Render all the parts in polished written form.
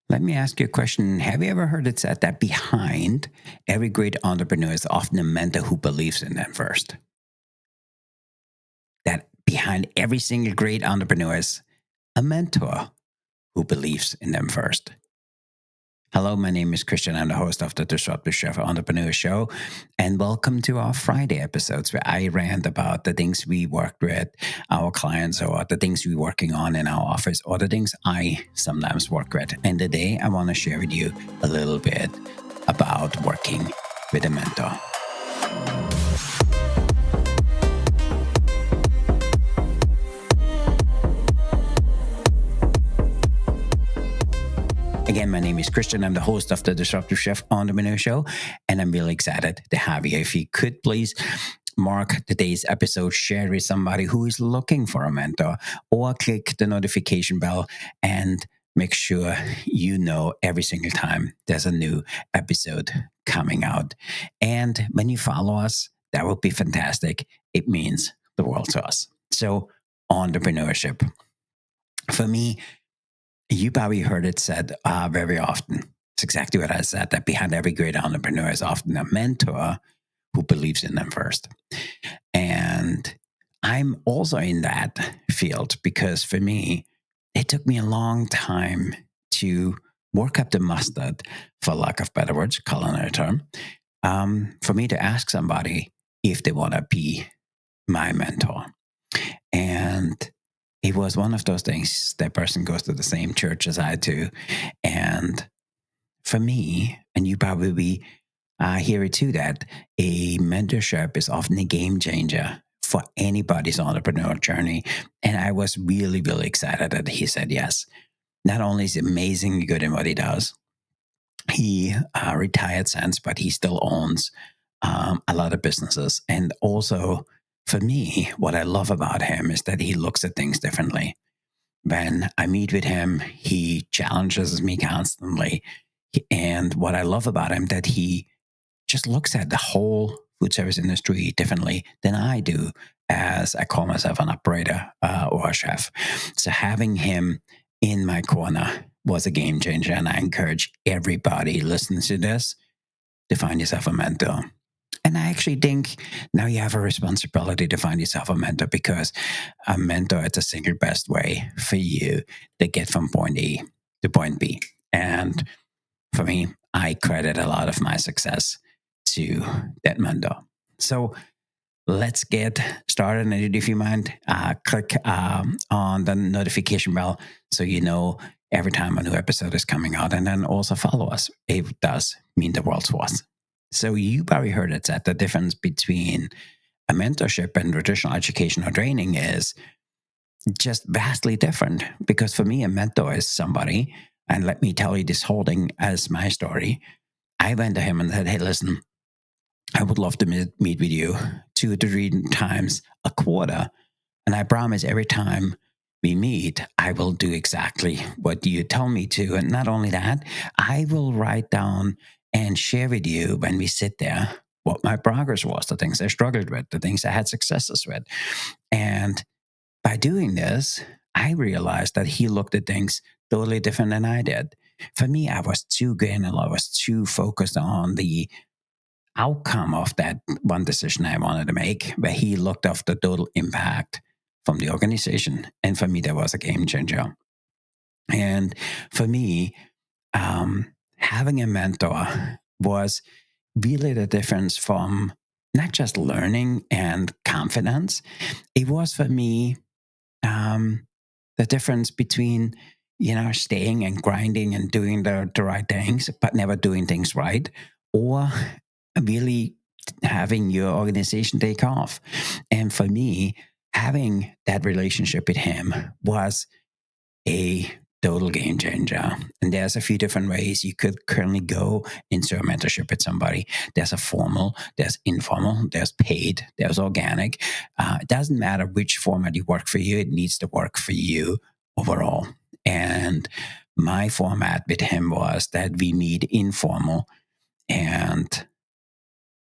Let me ask you a question. Have you ever heard it said that behind every great entrepreneur is often a mentor who believes in them first? That behind every single great entrepreneur is a mentor who believes in them first. Hello, my name is Christian. I'm the host of the Disruptive Chef Entrepreneur Show. And welcome to our Friday episodes where I rant about the things we worked with our clients or the things we're working on in our office or the things I sometimes work with. And today I want to share with you a little bit about working with a mentor. Again, my name is Christian. I'm the host of the Disruptive Chef Entrepreneur Show, and I'm really excited to have you. If you could please mark today's episode, share with somebody who is looking for a mentor, or click the notification bell and make sure you know every single time there's a new episode coming out. And when you follow us, that would be fantastic. It means the world to us. So, entrepreneurship. For me, you probably heard it said very often. It's exactly what I said, that behind every great entrepreneur is often a mentor who believes in them first. And I'm also in that field because for me, it took me a long time to work up the mustard, for lack of better words, culinary term, for me to ask somebody if they want to be my mentor. And it was one of those things. That person goes to the same church as I do. And for me, and you probably hear it too, that a mentorship is often a game changer for anybody's entrepreneurial journey. And I was really, really excited that he said yes. Not only is he amazingly good in what he does, he retired since, but he still owns a lot of businesses. And also, for me, what I love about him is that he looks at things differently. When I meet with him, he challenges me constantly. And what I love about him, that he just looks at the whole food service industry differently than I do, as I call myself an operator or a chef. So having him in my corner was a game changer. And I encourage everybody listening to this to find yourself a mentor. And I actually think now you have a responsibility to find yourself a mentor, because a mentor is the single best way for you to get from point A to point B. And for me, I credit a lot of my success to that mentor. So let's get started. And if you mind, click on the notification bell so you know every time a new episode is coming out. And then also follow us. It does mean the world to us. So you probably heard it said the difference between a mentorship and traditional education or training is just vastly different. Because for me, a mentor is somebody, and let me tell you this whole thing as my story. I went to him and said, hey, listen, I would love to meet with you 2 to 3 times a quarter. And I promise every time we meet, I will do exactly what you tell me to. And not only that, I will write down and share with you when we sit there what my progress was, the things I struggled with, the things I had successes with. And by doing this, I realized that he looked at things totally different than I did. For me, I was too granular. I was too focused on the outcome of that one decision I wanted to make, where he looked at the total impact from the organization. And for me, that was a game changer. And for me, having a mentor was really the difference from not just learning and confidence. It was for me the difference between staying and grinding and doing the right things, but never doing things right, or really having your organization take off. And for me, having that relationship with him was a total game changer. And there's a few different ways you could currently go into a mentorship with somebody. There's a formal, there's informal, there's paid, there's organic. It doesn't matter which format you work for you, it needs to work for you overall. And my format with him was that we meet informal. And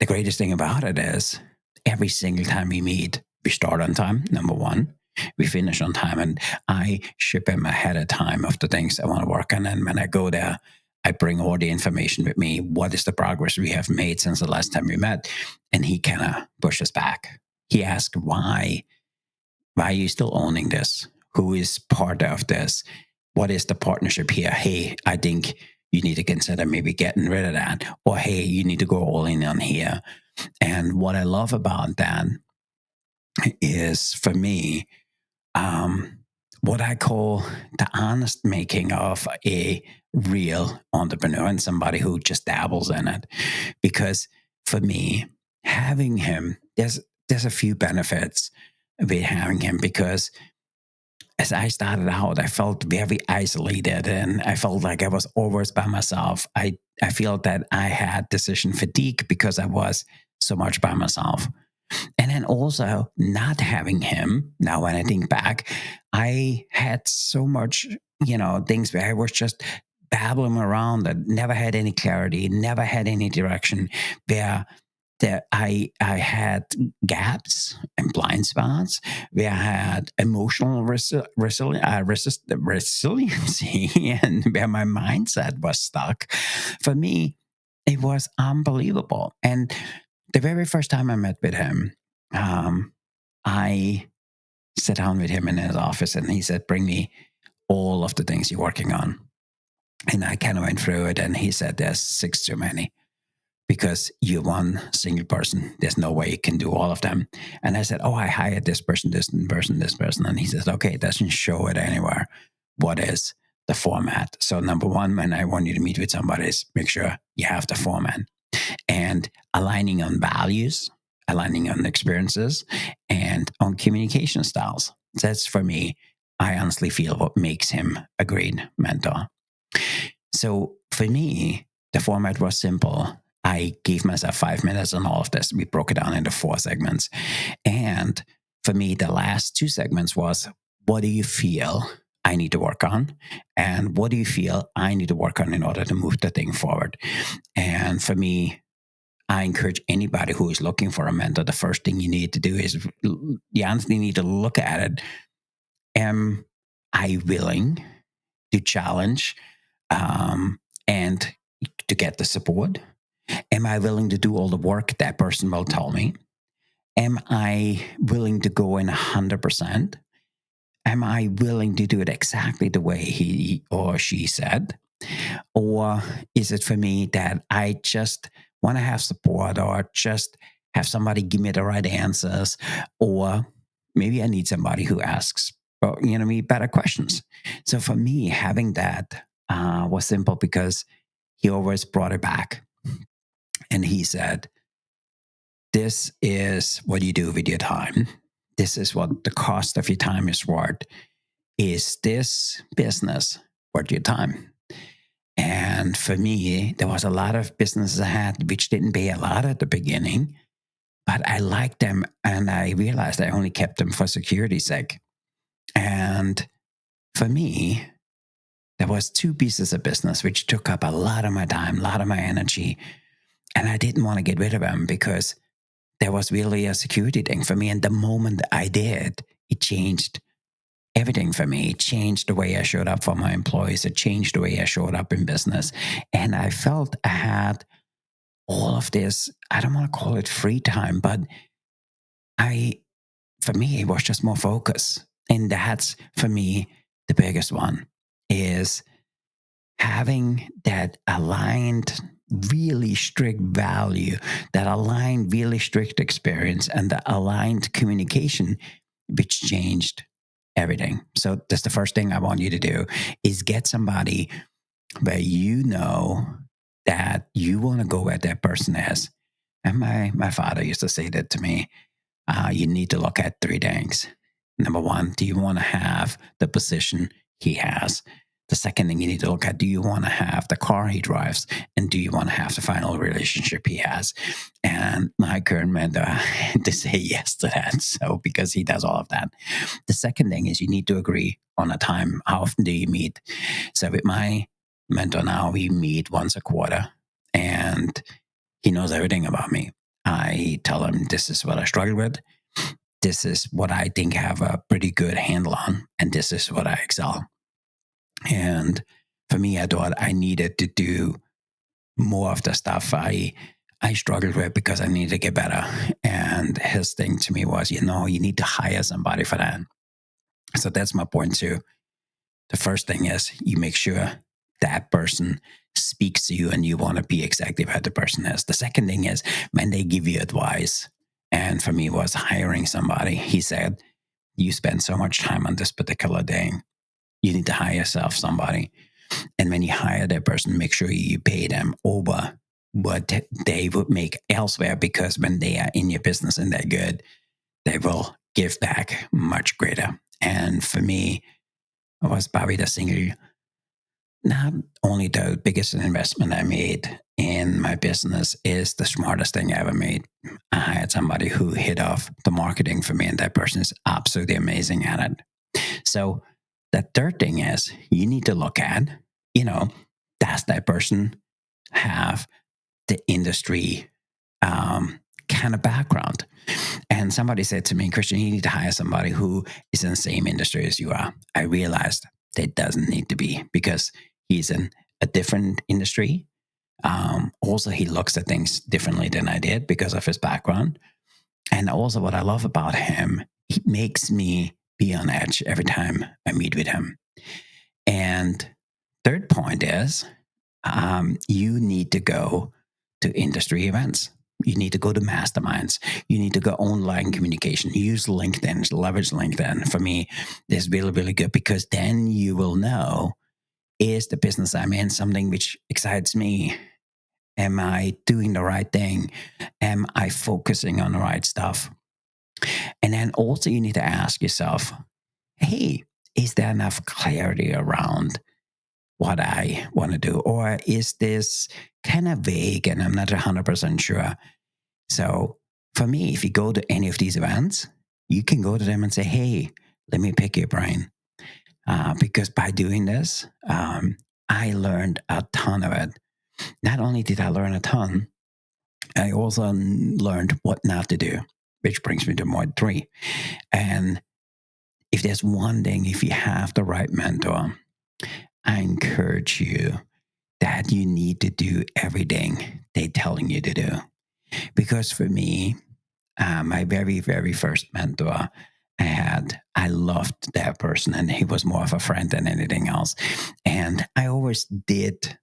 the greatest thing about it is every single time we meet, we start on time, number one. We finish on time, and I ship him ahead of time of the things I want to work on. And when I go there, I bring all the information with me. What is the progress we have made since the last time we met? And he kind of pushes back. He asks, why are you still owning this? Who is part of this? What is the partnership here? Hey, I think you need to consider maybe getting rid of that. Or hey, you need to go all in on here. And what I love about that is, for me, what I call the honest making of a real entrepreneur and somebody who just dabbles in it. Because for me, having him, there's a few benefits with having him, because as I started out, I felt very isolated and I felt like I was always by myself. I feel that I had decision fatigue because I was so much by myself. And then also not having him, now when I think back, I had so much, things where I was just babbling around that never had any clarity, never had any direction, where I had gaps and blind spots, where I had emotional resiliency and where my mindset was stuck. For me, it was unbelievable. And the very first time I met with him, I sat down with him in his office and he said, bring me all of the things you're working on. And I kind of went through it and he said, there's six too many, because you're one single person. There's no way you can do all of them. And I said, oh, I hired this person, this person, this person. And he says, okay, it doesn't show it anywhere. What is the format? So number one, when I want you to meet with somebody, is make sure you have the format. And aligning on values, aligning on experiences, and on communication styles. That's, for me, I honestly feel what makes him a great mentor. So for me, the format was simple. I gave myself 5 minutes on all of this. We broke it down into 4 segments. And for me, the last 2 segments was, what do you feel I need to work on? And what do you feel I need to work on in order to move the thing forward? And for me, I encourage anybody who is looking for a mentor, the first thing you need to do is you honestly need to look at it. Am I willing to challenge and to get the support? Am I willing to do all the work that person will tell me? Am I willing to go in 100%? Am I willing to do it exactly the way he or she said? Or is it for me that I just want to have support, or just have somebody give me the right answers? Or maybe I need somebody who asks, me better questions. So for me, having that was simple, because he always brought it back. And he said, this is what you do with your time. This is what the cost of your time is worth. Is this business worth your time? And for me, there was a lot of businesses I had which didn't pay a lot at the beginning, but I liked them. And I realized I only kept them for security's sake. And for me, there was 2 pieces of business which took up a lot of my time, a lot of my energy. And I didn't want to get rid of them, because there was really a security thing for me. And the moment I did, it changed everything for me. It changed the way I showed up for my employees. It changed the way I showed up in business. And I felt I had all of this, I don't want to call it free time, but for me, it was just more focus. And that's, for me, the biggest one, is having that aligned, really strict value, that aligned, really strict experience, and the aligned communication, which changed everything. So that's the first thing I want you to do, is get somebody where you know that you want to go where that person is. And my father used to say that to me. You need to look at 3 things. Number one, do you want to have the position he has? The second thing you need to look at, do you want to have the car he drives? And do you want to have the final relationship he has? And my current mentor had to say yes to that. So, because he does all of that. The second thing is, you need to agree on a time. How often do you meet? So with my mentor now, we meet once a quarter, and he knows everything about me. I tell him this is what I struggle with. this is what I think I have a pretty good handle on, and this is what I excel. And for me, I thought I needed to do more of the stuff I struggled with because I needed to get better. And his thing to me was, you need to hire somebody for that. So that's my point too. The first thing is you make sure that person speaks to you and you want to be exactly what the person is. The second thing is when they give you advice. And for me, it was hiring somebody. He said, you spend so much time on this particular thing. You need to hire yourself somebody. And when you hire that person, make sure you pay them over what they would make elsewhere, because when they are in your business and they're good, they will give back much greater. And for me, it was probably the single, not only the biggest investment I made in my business, is the smartest thing I ever made. I hired somebody who hit off the marketing for me, and that person is absolutely amazing at it. So the third thing is you need to look at, does that person have the industry kind of background? And somebody said to me, Christian, you need to hire somebody who is in the same industry as you are. I realized that doesn't need to be, because he's in a different industry. Also, he looks at things differently than I did because of his background. And also, what I love about him, he makes me be on edge every time I meet with him. And third point is, you need to go to industry events. You need to go to masterminds. You need to go online communication. Use LinkedIn, leverage LinkedIn. For me, this is really, really good, because then you will know, is the business I'm in something which excites me? Am I doing the right thing? Am I focusing on the right stuff? And then also you need to ask yourself, hey, is there enough clarity around what I want to do? Or is this kind of vague and I'm not 100% sure? So for me, if you go to any of these events, you can go to them and say, hey, let me pick your brain. Because by doing this, I learned a ton of it. Not only did I learn a ton, I also learned what not to do, which brings me to point three. And if there's one thing, if you have the right mentor, I encourage you that you need to do everything they're telling you to do. Because for me, my very, very first mentor I loved that person, and he was more of a friend than anything else. And I always did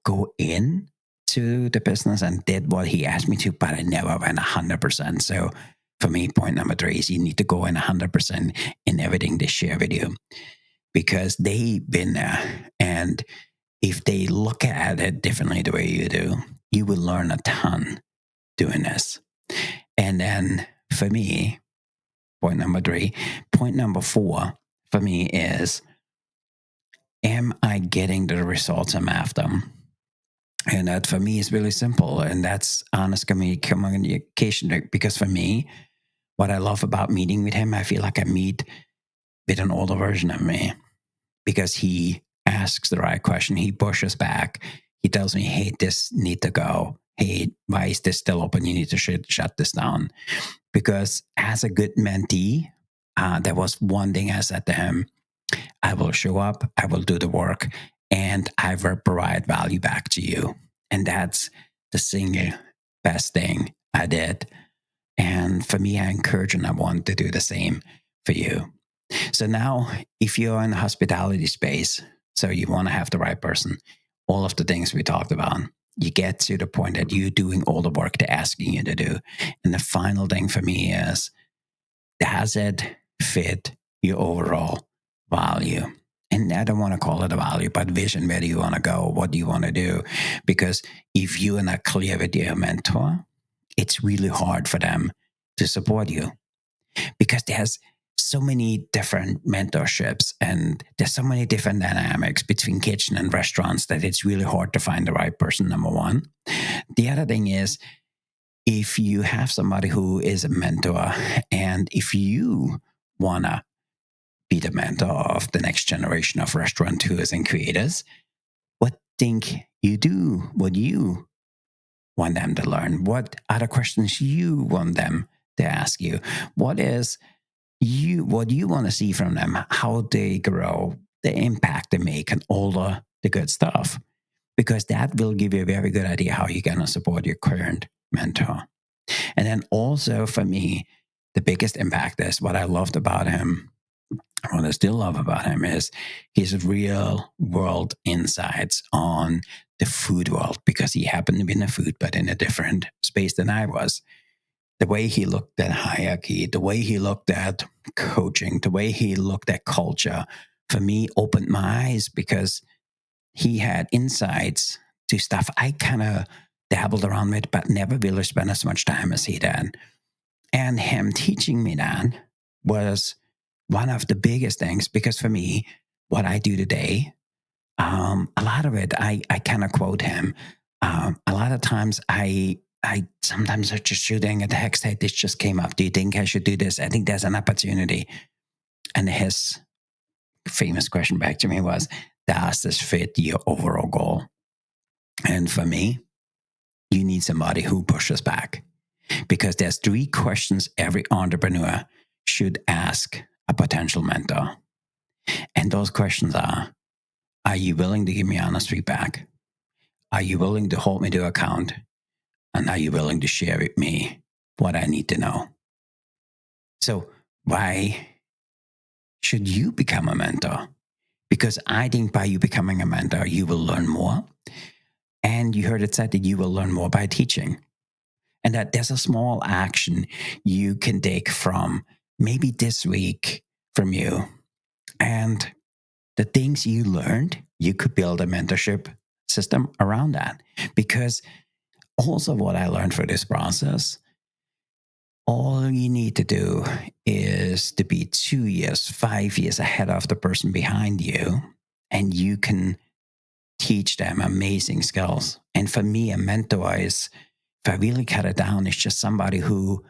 go in to the business and did what he asked me to, but I never went 100%. So for me, point number three is you need to go in 100% in everything they share with you, because they've been there. And if they look at it differently the way you do, you will learn a ton doing this. And then for me, point number three, point number four for me is, am I getting the results I'm after? And that for me is really simple. And that's honest communication. Because for me, what I love about meeting with him, I feel like I meet with an older version of me, because he asks the right question. He pushes back. He tells me, hey, this need to go. Hey, why is this still open? You need to shut this down. Because as a good mentee, there was one thing I said to him: I will show up, I will do the work, and I will provide value back to you. And that's the single best thing I did. And for me, I encourage and I want to do the same for you. So now, if you're in the hospitality space, so you want to have the right person, all of the things we talked about, you get to the point that you're doing all the work they're asking you to do. And the final thing for me is, does it fit your overall value? And I don't want to call it a value, but vision. Where do you want to go? What do you want to do? Because if you are not clear with your mentor, it's really hard for them to support you, because there's so many different mentorships and there's so many different dynamics between kitchen and restaurants that it's really hard to find the right person, number one. The other thing is, if you have somebody who is a mentor, and if you want to be the mentor of the next generation of restaurateurs and creators, what think you do? What you want them to learn? What other questions you want them to ask you, what is what you want to see from them, how they grow, the impact they make, and all the good stuff, because that will give you a very good idea how you're going to support your current mentor. And then also for me, the biggest impact is what I loved about him. What I still love about him is his real world insights on the food world, because he happened to be in the food, but in a different space than I was. The way he looked at hierarchy, the way he looked at coaching, the way he looked at culture, for me opened my eyes, because he had insights to stuff I kind of dabbled around with, but never really spent as much time as he did. And him teaching me that was one of the biggest things, because for me, what I do today, a lot of it, I kind of quote him. A lot of times I sometimes are just shooting a text, hey, this just came up. Do you think I should do this? I think there's an opportunity. And his famous question back to me was, does this fit your overall goal? And for me, you need somebody who pushes back, because there's three questions every entrepreneur should ask a potential mentor. And those questions are you willing to give me honest feedback? Are you willing to hold me to account? And are you willing to share with me what I need to know? So why should you become a mentor? Because I think by you becoming a mentor, you will learn more. And you heard it said that you will learn more by teaching. And that there's a small action you can take from maybe this week from you. And the things you learned, you could build a mentorship system around that. Because also what I learned for this process, all you need to do is to be 2 years, 5 years ahead of the person behind you, and you can teach them amazing skills. And for me, a mentor is, if I really cut it down, it's just somebody who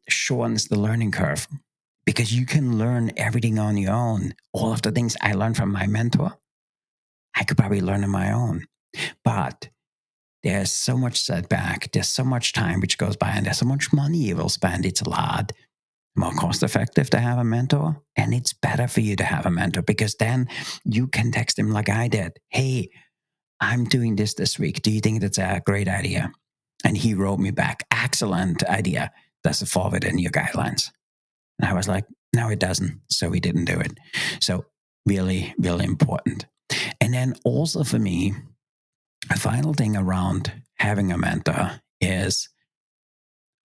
shortens the learning curve, because you can learn everything on your own. All of the things I learned from my mentor, I could probably learn on my own. But there's so much setback, there's so much time which goes by, and there's so much money you will spend. It's a lot more cost effective to have a mentor. And it's better for you to have a mentor, because then you can text him like I did. Hey, I'm doing this week. Do you think that's a great idea? And he wrote me back, excellent idea. Does it fall within your guidelines? And I was like, no, it doesn't. So we didn't do it. So really, really important. And then also for me, a final thing around having a mentor is,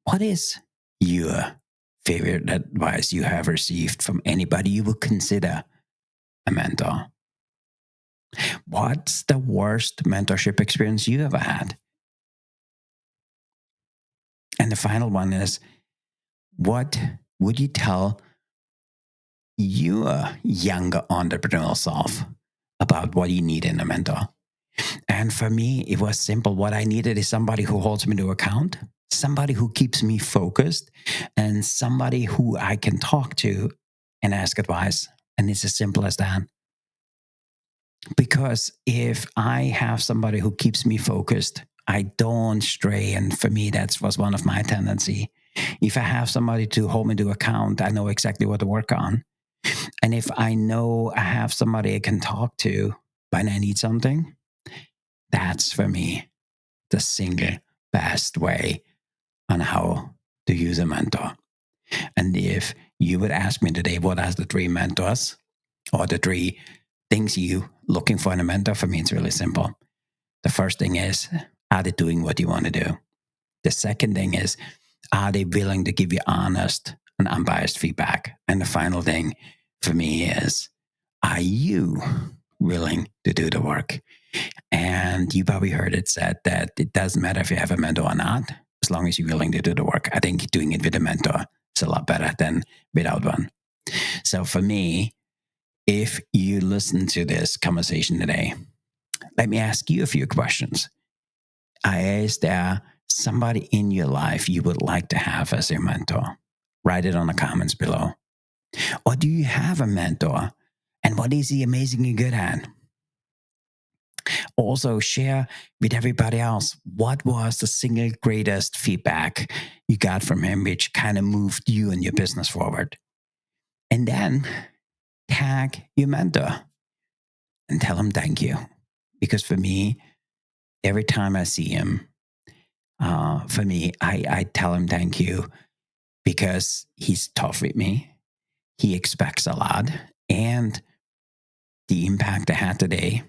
what is your favorite advice you have received from anybody you would consider a mentor? What's the worst mentorship experience you ever had? And the final one is, what would you tell your younger entrepreneurial self about what you need in a mentor? And for me, it was simple. What I needed is somebody who holds me to account, somebody who keeps me focused, and somebody who I can talk to and ask advice. And it's as simple as that. Because if I have somebody who keeps me focused, I don't stray. And for me, that was one of my tendency. If I have somebody to hold me to account, I know exactly what to work on. And if I know I have somebody I can talk to when I need something, that's for me the single best way on how to use a mentor. And if you would ask me today, what are the three mentors or the three things you looking for in a mentor? For me, it's really simple. The first thing is, are they doing what you want to do? The second thing is, are they willing to give you honest and unbiased feedback? And the final thing for me is, are you willing to do the work? And you probably heard it said that it doesn't matter if you have a mentor or not, as long as you're willing to do the work. I think doing it with a mentor is a lot better than without one. So for me, if you listen to this conversation today, let me ask you a few questions. Is there somebody in your life you would like to have as your mentor? Write it on the comments below. Or do you have a mentor? And what is he amazingly good at? also share with everybody else what was the single greatest feedback you got from him, which kind of moved you and your business forward. And then tag your mentor and tell him thank you. Because for me, every time I see him, I tell him thank you because he's tough with me. He expects a lot. And the impact I had today,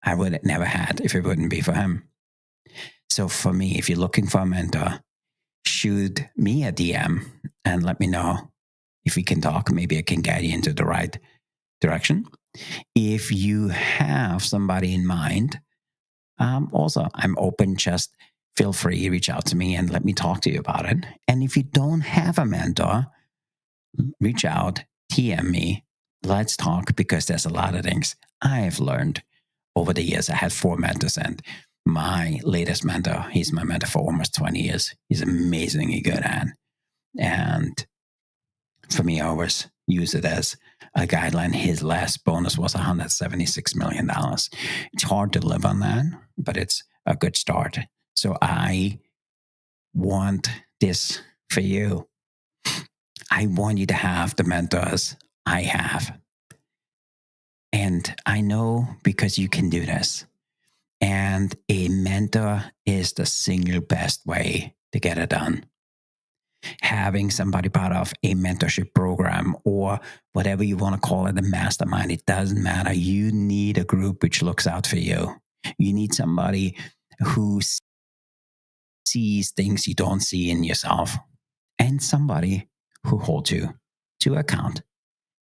I would have never had if it wouldn't be for him. So for me, if you're looking for a mentor, shoot me a DM and let me know if we can talk. Maybe I can guide you into the right direction. If you have somebody in mind, also, I'm open. Just feel free, reach out to me and let me talk to you about it. And if you don't have a mentor, reach out, TM me, let's talk, because there's a lot of things I've learned over the years. I had 4 mentors, and my latest mentor, he's my mentor for almost 20 years. He's amazingly good at it. And for me, I always use it as a guideline. His last bonus was $176 million. It's hard to live on that, but it's a good start. So I want this for you. I want you to have the mentors I have. And I know because you can do this. And a mentor is the single best way to get it done. Having somebody part of a mentorship program or whatever you want to call it, a mastermind, it doesn't matter. You need a group which looks out for you. You need somebody who sees things you don't see in yourself, and somebody who holds you to account.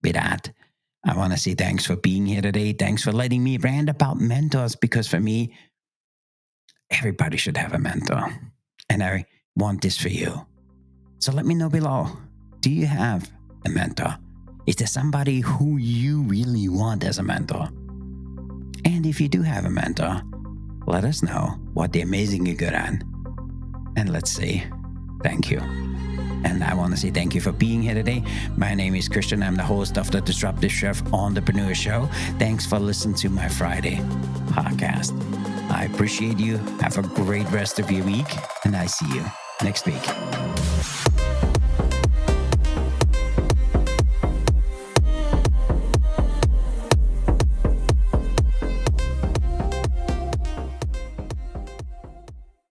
With that, I want to say thanks for being here today. Thanks for letting me rant about mentors, because for me, everybody should have a mentor. And I want this for you. So let me know below. Do you have a mentor? Is there somebody who you really want as a mentor? And if you do have a mentor, let us know what they're amazingly good at. And let's say thank you. And I want to say thank you for being here today. My name is Christian. I'm the host of the Disruptive Chef Entrepreneur Show. Thanks for listening to my Friday podcast. I appreciate you. Have a great rest of your week, and I see you next week.